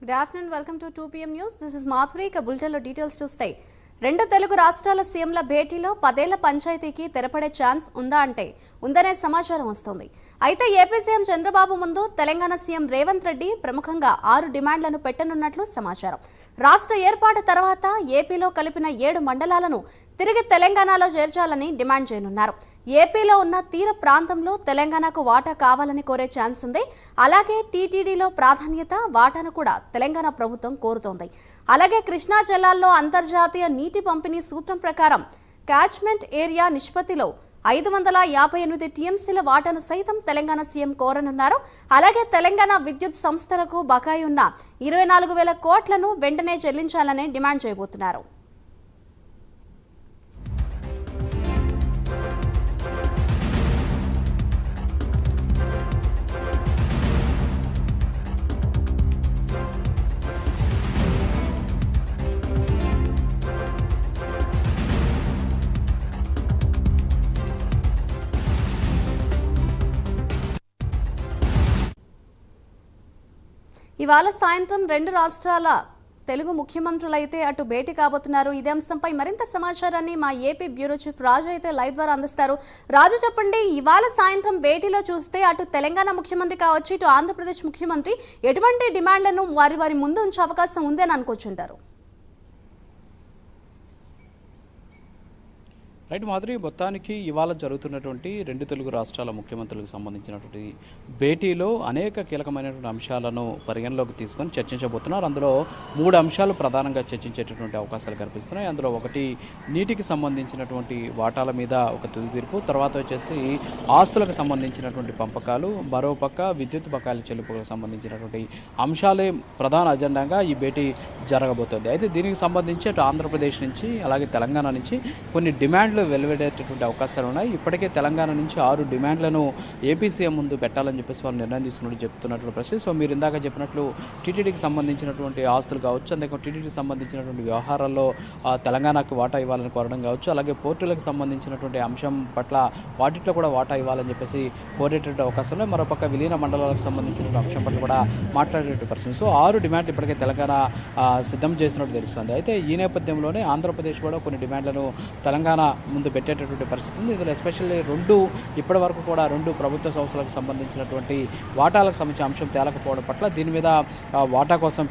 Good afternoon. Welcome to 2 PM News. This is Madhuri. Bulletin details చూస్తాయి. రెండు తెలుగు రాష్ట్రాల సీఎంల భేటీలో 10 ఏళ్ల పంచాయతీకి తెరపడే ఛాన్స్ ఉందా అంటే ఉందనే సమాచారం వస్తోంది. అయితే ఏపీ సీఎం చంద్రబాబు ముందు తెలంగాణ సీఎం రేవంత్ రెడ్డి ప్రముఖంగా 6 డిమాండ్లను పెట్టనున్నట్లు సమాచారం. రాష్ట్ర ఏర్పాటు తర్వాత ఏపీలో కలిపిన 7 మండలాలను తిరిగి తెలంగాణలో చేర్చాలని డిమాండ్ చేయనున్నారు. ఏపీలో ఉన్న తీర ప్రాంతంలో తెలంగాణకు వాటా కావాలని కోరే ఛాన్స్ ఉంది. అలాగే టీటీడీలో ప్రాధాన్యత వాటాను కూడా తెలంగాణ ప్రభుత్వం కోరుతోంది. అలాగే కృష్ణా జలాల్లో అంతర్జాతీయ నీటి పంపిణీ సూత్రం ప్రకారం క్యాచ్మెంట్ ఏరియా నిష్పత్తిలో 558 టీఎంసీల వాటాను సైతం తెలంగాణ సీఎం కోరనున్నారు. అలాగే తెలంగాణ విద్యుత్ సంస్థలకు బకాయి ఉన్న 24,000 కోట్లను వెంటనే చెల్లించాలని డిమాండ్ చేయబోతున్నారు. ఇవాళ సాయంత్రం రెండు రాష్ట్రాల తెలుగు ముఖ్యమంత్రులైతే అటు భేటీ కాబోతున్నారు. ఇదే అంశంపై మరింత సమాచారాన్ని మా ఏపీ బ్యూరో చీఫ్ రాజు అయితే లైవ్ ద్వారా అందిస్తారు. రాజు, చెప్పండి, ఇవాళ సాయంత్రం భేటీలో చూస్తే అటు తెలంగాణ ముఖ్యమంత్రి కావచ్చు, ఇటు ఆంధ్రప్రదేశ్ ముఖ్యమంత్రి ఎటువంటి డిమాండ్లను వారి ముందు ఉంచే అవకాశం ఉంది అని అనుకోవచ్చుంటారు? రైట్ మాధురి, మొత్తానికి ఇవాళ జరుగుతున్నటువంటి రెండు తెలుగు రాష్ట్రాల ముఖ్యమంత్రులకు సంబంధించినటువంటి భేటీలో అనేక కీలకమైనటువంటి అంశాలను పరిగణలోకి తీసుకొని చర్చించబోతున్నారు. అందులో 3 అంశాలు ప్రధానంగా చర్చించేటటువంటి అవకాశాలు కనిపిస్తున్నాయి. అందులో ఒకటి నీటికి సంబంధించినటువంటి వాటాల మీద ఒక తుది తీర్పు, తర్వాత వచ్చేసి ఆస్తులకు సంబంధించినటువంటి పంపకాలు, మరోపక్క విద్యుత్ బకాయిల చెల్లింపులకు సంబంధించినటువంటి అంశాలే ప్రధాన అజెండాగా ఈ భేటీ జరగబోతోంది. అయితే దీనికి సంబంధించి అటు ఆంధ్రప్రదేశ్ నుంచి అలాగే తెలంగాణ నుంచి కొన్ని డిమాండ్లు వెలువడేటటువంటి అవకాశాలు ఉన్నాయి. ఇప్పటికే తెలంగాణ నుంచి 6 డిమాండ్లను ఏపీ సీఎం ముందు పెట్టాలని చెప్పేసి వాళ్ళు నిర్ణయం తీసుకున్నట్టు చెప్తున్నటువంటి పరిస్థితి. సో మీరు ఇందాక చెప్పినట్లు టీటీడీకి సంబంధించినటువంటి ఆస్తులు కావచ్చు, అందుకే టీటీడీకి సంబంధించినటువంటి వ్యవహారాల్లో తెలంగాణకు వాటా ఇవ్వాలని కోరడం కావచ్చు, అలాగే పోర్టులకు సంబంధించినటువంటి అంశం పట్ల వాటిట్లో కూడా వాటా ఇవ్వాలని చెప్పేసి కోరేటటువంటి అవకాశాలు, మరోపక్క విలీన మండలాలకు సంబంధించినటువంటి అంశం పట్ల కూడా మాట్లాడేటువంటి పరిస్థితి. సో 6 డిమాండ్లు ఇప్పటికే తెలంగాణ సిద్ధం చేసినట్టు తెలుస్తుంది. అయితే ఈ నేపథ్యంలోనే ఆంధ్రప్రదేశ్ కూడా కొన్ని డిమాండ్లను తెలంగాణ ముందు పెట్టేటటువంటి పరిస్థితి ఉంది. ఇందులో ఎస్పెషల్లీ ఇప్పటి వరకు కూడా 2 ప్రభుత్వ సంస్థలకు సంబంధించినటువంటి వాటాలకు సంబంధించిన అంశం తేలకపోవడం పట్ల దీని మీద వాటా కోసం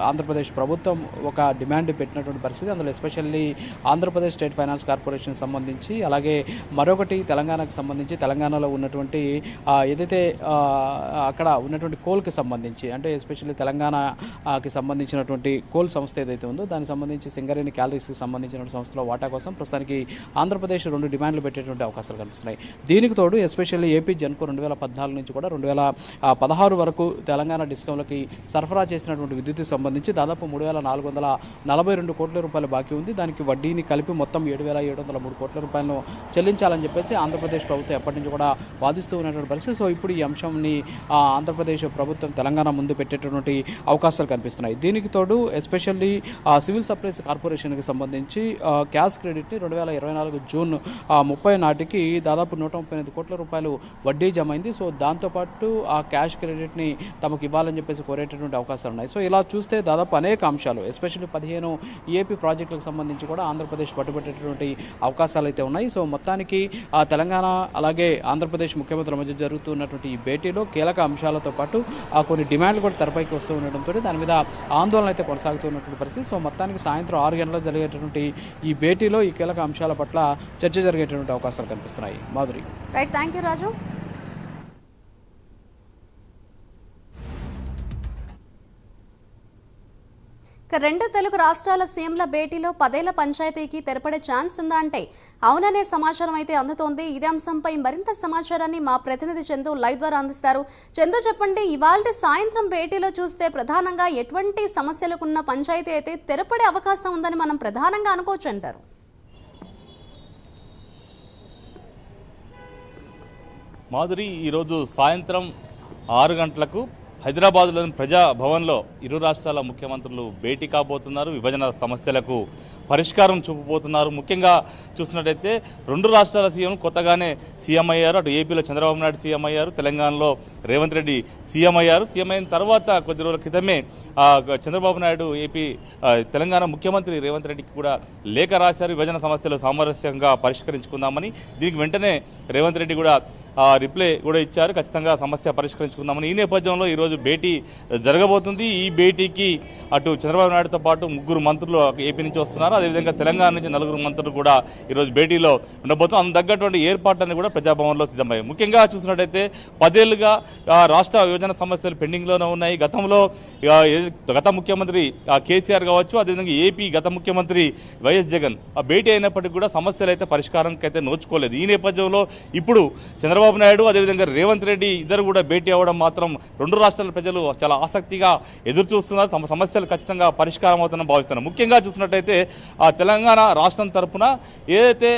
ఆంధ్రప్రదేశ్ ప్రభుత్వం ఒక డిమాండ్ పెట్టినటువంటి పరిస్థితి. అందులో especially Andhra Pradesh state finance corporation సంబంధించి, అలాగే మరొకటి తెలంగాణకు సంబంధించి తెలంగాణలో ఉన్నటువంటి ఏదైతే అక్కడ ఉన్నటువంటి కోల్కి సంబంధించి, అంటే ఎస్పెషల్లీ తెలంగాణకి సంబంధించినటువంటి కోల్ సంస్థ ఏదైతే ఉందో దానికి సంబంధించి సింగరేణి క్యాలరీస్కి సంబంధించిన సంస్థలో వాటా కోసం ప్రస్తుతానికి ఆంధ్రప్రదేశ్ 2 డిమాండ్లు పెట్టేటువంటి అవకాశాలు కనిపిస్తున్నాయి. దీనికి తోడు ఎస్పెషల్లీ ఏపీ జెన్కో 2014 నుంచి కూడా 2016 వరకు తెలంగాణ డిస్కంలకి సరఫరా చేసినటువంటి విద్యుత్కి సంబంధించి దాదాపు 3,442 కోట్ల రూపాయలు బాకీ ఉంది. దానికి వడ్డీని కలిపి మొత్తం 7,703 కోట్ల రూపాయలను చెల్లించాలని చెప్పేసి ఆంధ్రప్రదేశ్ ప్రభుత్వం ఎప్పటి నుంచి కూడా వాదిస్తూ ఉన్నటువంటి పరిస్థితి. సో ఇప్పుడు ఈ అంశంని ఆంధ్రప్రదేశ్ ప్రభుత్వం తెలంగాణ ముందు పెట్టేటటువంటి అవకాశాలు కనిపిస్తున్నాయి. దీనికి తోడు ఎస్పెషల్లీ సివిల్ సప్లైస్ కార్పొరేషన్కి సంబంధించి క్యాష్ క్రెడిట్ని 2024 జూన్ 30 నాటికి దాదాపు 138 కోట్ల రూపాయలు వడ్డీ జమ అయింది. సో దాంతోపాటు ఆ క్యాష్ క్రెడిట్ని తమకు ఇవ్వాలని చెప్పేసి కోరేటటువంటి అవకాశాలు ఉన్నాయి. సో ఇలా చూస్తే దాదాపు అనేక అంశాలు, ఎస్పెషల్లీ 15 ఏపీ ప్రాజెక్టులకు సంబంధించి కూడా ఆంధ్రప్రదేశ్ పట్టుబట్టేటటువంటి అవకాశాలు అయితే ఉన్నాయి. సో మొత్తానికి తెలంగాణ అలాగే ఆంధ్రప్రదేశ్ ముఖ్యమంత్రుల మధ్య జరుగుతున్నటువంటి ఈ భేటీలో కీలక అంశాలతో పాటు కొన్ని డిమాండ్లు కూడా తెరపైకి వస్తూ ఉండడంతో దాని మీద ఆందోళన అయితే కొనసాగుతున్నటువంటి పరిస్థితి. సో మొత్తానికి సాయంత్రం 6 గంటలకు జరిగేటటువంటి ఈ భేటీలో ఈ కీలక అంశాల పట్ల చర్చ జరిగేటువంటి అవకాశాలు కనిపిస్తున్నాయి. మాధురి, రైట్, థ్యాంక్ యూ రాజు. రెండు తెలుగు రాష్ట్రాల సీఎంల భేటీలో 10 ఏళ్ల పంచాయతీకి తెరపడే ఛాన్స్ ఉందా అంటే అవుననే సమాచారం అయితే అందుతోంది. ఇదే అంశంపై మరింత సమాచారాన్ని మా ప్రతినిధి చందు లైవ్ ద్వారా అందిస్తారు. చందు, చెప్పండి, ఇవాళ సాయంత్రం భేటీలో చూస్తే ప్రధానంగా ఎటువంటి సమస్యలకున్న పంచాయతీ అయితే తెరపడే అవకాశం ఉందని మనం ప్రధానంగా అనుకోవచ్చు అంటారు? మాధురి, ఈరోజు సాయంత్రం 6 గంటలకు హైదరాబాద్లోని ప్రజాభవన్లో ఇరు రాష్ట్రాల ముఖ్యమంత్రులు భేటీ కాబోతున్నారు. విభజన సమస్యలకు పరిష్కారం చూపబోతున్నారు. ముఖ్యంగా చూసినట్టయితే రెండు రాష్ట్రాల సీఎం కొత్తగానే సీఎం అయ్యారు. అటు ఏపీలో చంద్రబాబు నాయుడు సీఎం అయ్యారు, తెలంగాణలో రేవంత్ రెడ్డి సీఎం అయ్యారు. సీఎం అయిన తర్వాత కొద్ది రోజుల క్రితమే చంద్రబాబు నాయుడు తెలంగాణ ముఖ్యమంత్రి రేవంత్ రెడ్డికి కూడా లేఖ రాశారు. విభజన సమస్యలు సామరస్యంగా పరిష్కరించుకుందామని. దీనికి వెంటనే రేవంత్ రెడ్డి కూడా రిప్లై కూడా ఇచ్చారు, ఖచ్చితంగా సమస్య పరిష్కరించుకుందామని. ఈ నేపథ్యంలో ఈరోజు భేటీ జరగబోతుంది. ఈ భేటీకి అటు చంద్రబాబు నాయుడుతో పాటు 3 మంత్రులు ఏపీ నుంచి వస్తున్నారు. అదేవిధంగా తెలంగాణ నుంచి 4 మంత్రులు కూడా ఈరోజు భేటీలో ఉండబోతున్నారు. అందుకు తగ్గటువంటి ఏర్పాట్లన్నీ కూడా ప్రజాభవన్లో సిద్ధమయ్యాయి. ముఖ్యంగా చూసినట్టయితే 10 ఏళ్లుగా రాష్ట్ర విభజన సమస్యలు పెండింగ్లోనే ఉన్నాయి. గతంలో గత ముఖ్యమంత్రి కేసీఆర్ కావచ్చు, అదేవిధంగా ఏపీ గత ముఖ్యమంత్రి వైఎస్ జగన్ భేటీ అయినప్పటికీ కూడా సమస్యలు అయితే పరిష్కారానికి అయితే నోచుకోలేదు. ఈ నేపథ్యంలో ఇప్పుడు చంద్రబాబు నాయుడు అదేవిధంగా రేవంత్ రెడ్డి ఇద్దరు కూడా భేటీ అవ్వడం మాత్రం రెండు రాష్ట్రాల ప్రజలు చాలా ఆసక్తిగా ఎదురు చూస్తున్నారు. తమ సమస్యలు ఖచ్చితంగా పరిష్కారం అవుతుందని భావిస్తున్నారు. ముఖ్యంగా చూసినట్టయితే తెలంగాణ రాష్ట్రం తరఫున ఏదైతే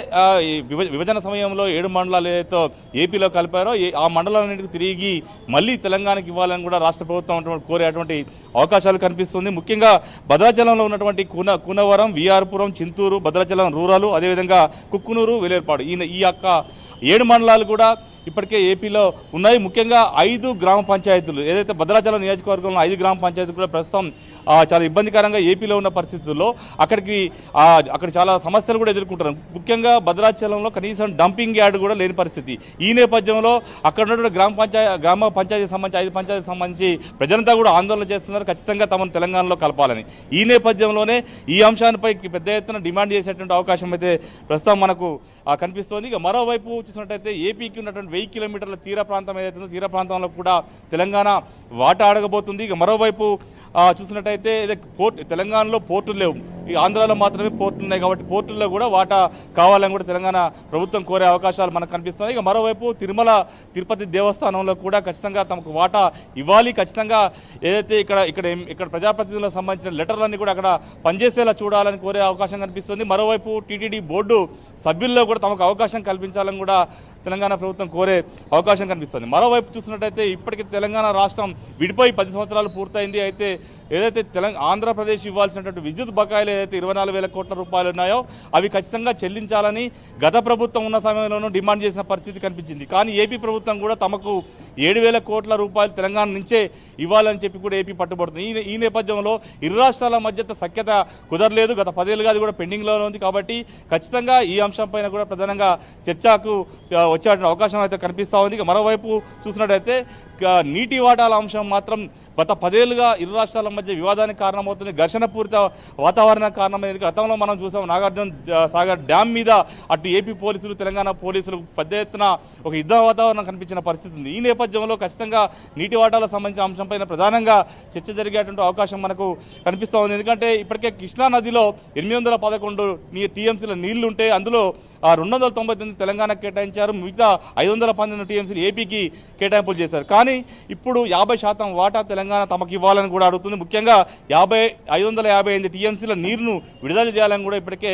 విభజన సమయంలో 7 మండలాలు ఏదైతే ఏపీలో కలిపారో ఆ మండలాలన్నింటికి తిరిగి మళ్ళీ తెలంగాణకి ఇవ్వాలని కూడా రాష్ట్ర ప్రభుత్వం కోరేటువంటి అవకాశాలు కనిపిస్తుంది. ముఖ్యంగా భద్రాచలంలో ఉన్నటువంటి కూనవరం, విఆర్పురం, చింతూరు, భద్రాచలం రూరల్, అదేవిధంగా కుక్కునూరు, వేలేర్పాడు ఈ 7 మండలాలు కూడా ఇప్పటికే ఏపీలో ఉన్నాయి. ముఖ్యంగా 5 గ్రామ పంచాయతీలు ఏదైతే భద్రాచలం నియోజకవర్గంలో 5 గ్రామ పంచాయతీలు కూడా ప్రస్తుతం చాలా ఇబ్బందికరంగా ఏపీలో ఉన్న పరిస్థితుల్లో అక్కడ చాలా సమస్యలు కూడా ఎదుర్కొంటున్నారు. ముఖ్యంగా భద్రాచలంలో కనీసం డంపింగ్ యార్డ్ కూడా లేని పరిస్థితి. ఈ నేపథ్యంలో అక్కడ ఉన్నటువంటి గ్రామ పంచాయతీకి సంబంధించి 5 పంచాయతీకి సంబంధించి ప్రజలంతా కూడా ఆందోళన చేస్తున్నారు, ఖచ్చితంగా తమను తెలంగాణలో కలపాలని. ఈ నేపథ్యంలోనే ఈ అంశాలపై పెద్ద ఎత్తున డిమాండ్ చేసేటువంటి అవకాశం అయితే ప్రస్తుతం మనకు కనిపిస్తోంది. ఇక మరోవైపు చూసినట్టయితే ఏపీకి ఉన్నటువంటి 1000 కిలోమీటర్ల తీర ప్రాంతం ఏదైతుందో తీర ప్రాంతంలో కూడా తెలంగాణ వాటా అడగబోతుంది. ఇక మరోవైపు చూసినట్టయితే తెలంగాణలో పోర్టులు లేవు, ఈ ఆంధ్రాలో మాత్రమే పోర్టులు ఉన్నాయి. కాబట్టి పోర్టుల్లో కూడా వాటా కావాలని కూడా తెలంగాణ ప్రభుత్వం కోరే అవకాశాలు మనకు కనిపిస్తున్నాయి. ఇక మరోవైపు తిరుపతి దేవస్థానంలో కూడా ఖచ్చితంగా తమకు వాటా ఇవ్వాలి, ఖచ్చితంగా ఏదైతే ఇక్కడ ప్రజాప్రతినిధులకు సంబంధించిన లెటర్లన్నీ కూడా అక్కడ పనిచేసేలా చూడాలని కోరే అవకాశం కనిపిస్తుంది. మరోవైపు టీటీడీ బోర్డు సభ్యుల్లో కూడా తమకు అవకాశం కల్పించాలని కూడా తెలంగాణ ప్రభుత్వం కోరే అవకాశం కనిపిస్తుంది. మరోవైపు చూసినట్టయితే ఇప్పటికీ తెలంగాణ రాష్ట్రం విడిపోయి 10 సంవత్సరాలు పూర్తయింది. అయితే ఏదైతే ఆంధ్రప్రదేశ్ ఇవ్వాల్సినటువంటి విద్యుత్ బకాయిలు ఏదైతే 24,000 కోట్ల రూపాయలు ఉన్నాయో అవి ఖచ్చితంగా చెల్లించాలని గత ప్రభుత్వం ఉన్న సమయంలోనూ డిమాండ్ చేసిన పరిస్థితి కనిపించింది. కానీ ఏపీ ప్రభుత్వం కూడా తమకు 7,000 కోట్ల రూపాయలు తెలంగాణ నుంచే ఇవ్వాలని చెప్పి కూడా ఏపీ పట్టుబడుతుంది. ఈ నేపథ్యంలో ఇరు రాష్ట్రాల మధ్య సఖ్యత కుదరలేదు. గత 10 ఏళ్ళుగా అది కూడా పెండింగ్లో ఉంది. కాబట్టి ఖచ్చితంగా ఈ అంశంపైన కూడా ప్రధానంగా చర్చకు వచ్చే అవకాశం అయితే కనిపిస్తూ ఉంది. ఇక మరోవైపు చూసినట్టయితే నీటి వాటాల అంశం మాత్రం గత 10 ఏళ్ళుగా ఇరు రాష్ట్రాల మధ్య వివాదానికి కారణమవుతుంది, ఘర్షణపూరిత వాతావరణం కారణమైంది. గతంలో మనం చూసాం నాగార్జున సాగర్ డ్యామ్ మీద అటు ఏపీ పోలీసులు తెలంగాణ పోలీసులు పెద్ద ఎత్తున ఒక యుద్ధ వాతావరణం కనిపించిన పరిస్థితి ఉంది. ఈ నేపథ్యంలో ఖచ్చితంగా నీటి వాటాలకు సంబంధించిన అంశంపైన ప్రధానంగా చర్చ జరిగేటువంటి అవకాశం మనకు కనిపిస్తూ ఉంది. ఎందుకంటే ఇప్పటికే కృష్ణా నదిలో 811 టీఎంసీల నీళ్లుంటే అందులో 299 తెలంగాణకు కేటాయించారు, మిగతా 512 టీఎంసీలు ఏపీకి కేటాయింపులు చేశారు. కానీ ఇప్పుడు 50% వాటా తెలంగాణ తమకు ఇవ్వాలని కూడా అడుగుతుంది. ముఖ్యంగా 558 టీఎంసీల నీరును విడుదల చేయాలని కూడా ఇప్పటికే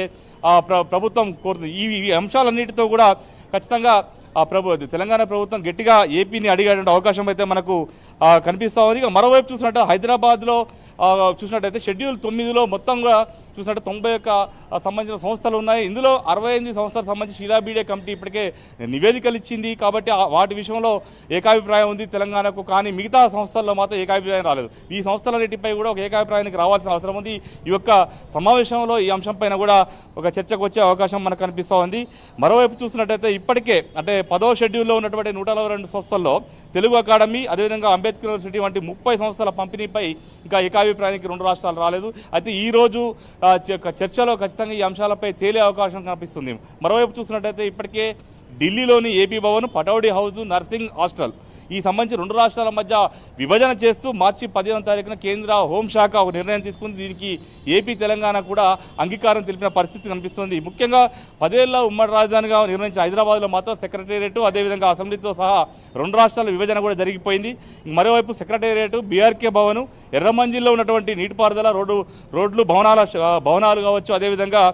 ప్రభుత్వం కోరుతుంది. ఈ అంశాలన్నిటితో కూడా ఖచ్చితంగా తెలంగాణ ప్రభుత్వం గట్టిగా ఏపీని అడిగేటువంటి అవకాశం అయితే మనకు కనిపిస్తూ ఉంది. ఇక మరోవైపు చూసినట్టు హైదరాబాద్లో చూసినట్టయితే షెడ్యూల్ 9లో మొత్తం కూడా చూసినట్టు 90 సంబంధించిన సంస్థలు ఉన్నాయి. ఇందులో 68 సంస్థలకు సంబంధించి షీలాబీడే కమిటీ ఇప్పటికే నివేదికలు ఇచ్చింది. కాబట్టి వాటి విషయంలో ఏకాభిప్రాయం ఉంది తెలంగాణకు. కానీ మిగతా సంస్థల్లో మాత్రం ఏకాభిప్రాయం రాలేదు. ఈ సంస్థలన్నిటిపై కూడా ఒక ఏకాభిప్రాయానికి రావాల్సిన అవసరం ఉంది. ఈ యొక్క సమావేశంలో ఈ అంశంపైన కూడా ఒక చర్చకు వచ్చే అవకాశం మనకు కనిపిస్తూ ఉంది. మరోవైపు చూసినట్టయితే ఇప్పటికే అంటే 10వ షెడ్యూల్లో ఉన్నటువంటి 142 సంస్థల్లో తెలుగు అకాడమీ అదేవిధంగా అంబేద్కర్ యూనివర్సిటీ వంటి 30 సంస్థల పంపిణీపై ఇంకా ఏకాభిప్రాయానికి 2 రాష్ట్రాలు రాలేదు. అయితే ఈ రోజు చర్చలో ఖచ్చితంగా ఈ అంశాలపై తేలే అవకాశం కనిపిస్తుంది. మరోవైపు చూసినట్టయితే ఇప్పటికే ఢిల్లీలోని AP Bhavan, Pataudi house, nursing hostel ఈ సంబంధించి 2 రాష్ట్రాల మధ్య విభజన చేస్తూ మార్చి 15వ తారీఖున కేంద్ర హోంశాఖ ఒక నిర్ణయం తీసుకుంది. దీనికి ఏపీ తెలంగాణ కూడా అంగీకారం తెలిపిన పరిస్థితి కనిపిస్తుంది. ముఖ్యంగా 10 ఏళ్ల ఉమ్మడి రాజధానిగా నిర్ణయించిన హైదరాబాద్లో మాత్రం సెక్రటేరియట్ అదేవిధంగా అసెంబ్లీతో సహా 2 రాష్ట్రాల విభజన కూడా జరిగిపోయింది. మరోవైపు సెక్రటేరియట్, బీఆర్కే భవన్, ఎర్రమంజిల్లో ఉన్నటువంటి నీటిపారుదల రోడ్లు భవనాలు కావచ్చు, అదేవిధంగా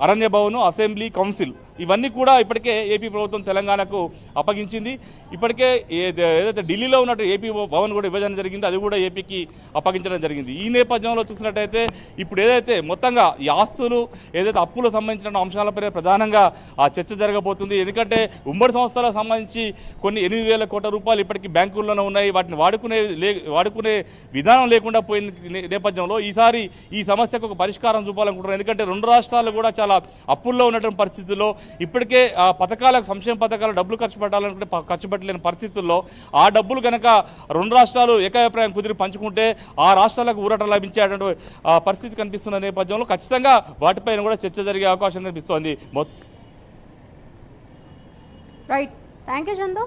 అరణ్య భవన్, అసెంబ్లీ, కౌన్సిల్ ఇవన్నీ కూడా ఇప్పటికే ఏపీ ప్రభుత్వం తెలంగాణకు అప్పగించింది. ఇప్పటికే ఏదైతే ఢిల్లీలో ఉన్నట్టు ఏపీ భవన్ కూడా విభజన జరిగింది, అది కూడా ఏపీకి అప్పగించడం జరిగింది. ఈ నేపథ్యంలో చూసినట్టయితే ఇప్పుడు ఏదైతే మొత్తంగా ఈ ఆస్తులు ఏదైతే అప్పులకు సంబంధించిన అంశాలపై ప్రధానంగా ఆ చర్చ జరగబోతుంది. ఎందుకంటే ఉమ్మడి సంస్థలకు సంబంధించి కొన్ని 8,000 కోట్ల రూపాయలు ఇప్పటికీ బ్యాంకుల్లోనే ఉన్నాయి. వాటిని వాడుకునే విధానం లేకుండా పోయిన నేపథ్యంలో ఈసారి ఈ సమస్యకు ఒక పరిష్కారం చూపాలనుకుంటున్నారు. ఎందుకంటే రెండు రాష్ట్రాలు కూడా చాలా అప్పుల్లో ఉన్నటువంటి పరిస్థితుల్లో ఇప్పటికే పథకాలకు సంక్షేమ పథకాలు డబ్బులు ఖర్చు పెట్టాలనుకుంటే ఖర్చు పెట్టలేని పరిస్థితుల్లో ఆ డబ్బులు కనుక రెండు రాష్ట్రాలు ఏకాభిప్రాయం కుదిరి పంచుకుంటే ఆ రాష్ట్రాలకు ఊరట లభించేటువంటి పరిస్థితి కనిపిస్తున్న నేపథ్యంలో ఖచ్చితంగా వాటిపైన కూడా చర్చ జరిగే అవకాశం కనిపిస్తోంది. Right, thank you Chandu.